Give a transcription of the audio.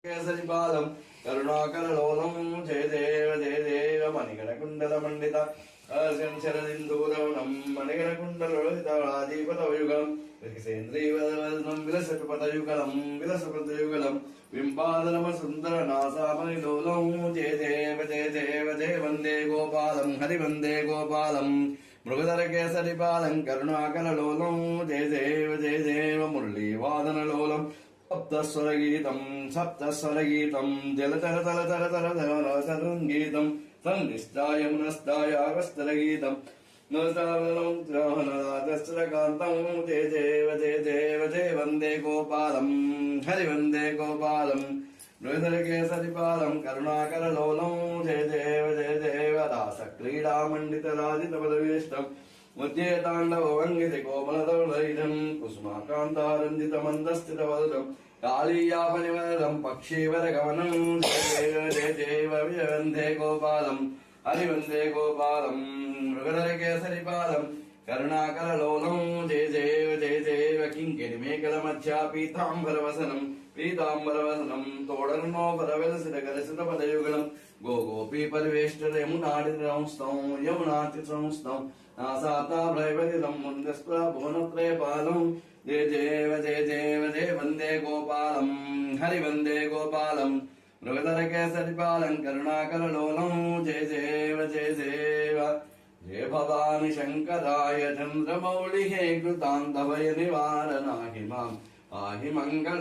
కేసరిపాదం కరుణాకరలోలం జయ దేవ మణిగణకుండలమండిత శరదిందూరవనం మణిగణకుండలదీపతయుగం వికసేంద్రీవదనం విలసపతయుగలం విలసపతయుగలం బింబాదనమ సుందర నాసామణిలోలం జయ దేవ వందే గోపాలం హరి వందే గోపాలం మృగధర కేసరిపాదం కరుణాకరలోలం జయ దేవ మురళీవాదనలోలం సప్తస్వరగీతం జలతరతరతరతరతరంగీతం సంనిష్టాయమునస్తాయావస్తరగీతం నృతస్రకాంతం జయ జయ వందే గోపాలం హరి వందే గోపాలం మృగధర కేసరిపాదం కరుణాకరలోలం జయ దేవ రాస క్రీడామండిత రాజిత పదవేష్టం ముద్దే తాండవంగితి కోమలదైరం కుసుమాకాంతారంజిత మందస్థిత వదనం కాళీయాపనివరం పక్షీవర గమనం జయ వందే గోపాలం హరి వందే గోపాలం మృగధర కేసరిపాదం కరుణాకరలోలం జయ జయ కింకిణి మేకల మధ్య పీతాంబరవసనం తోడర్నోపర వెలసిన గరసిత పదయుగళం గోపీ పరివేష్ట యమునాతి సంస్థం నాసాతాభ్రైవలితం ముందస్ప్రభువనత్రయపాలం జయ వందే గోపాలం హరి వందే గోపాలం మృగధర కేసరిపాలం కరుణాకరలోలం జయ జయ భవాని శంకరాయ చంద్రమౌళి హే కృతాంతభయ నివారణాహి మాం ఆహి మంగళ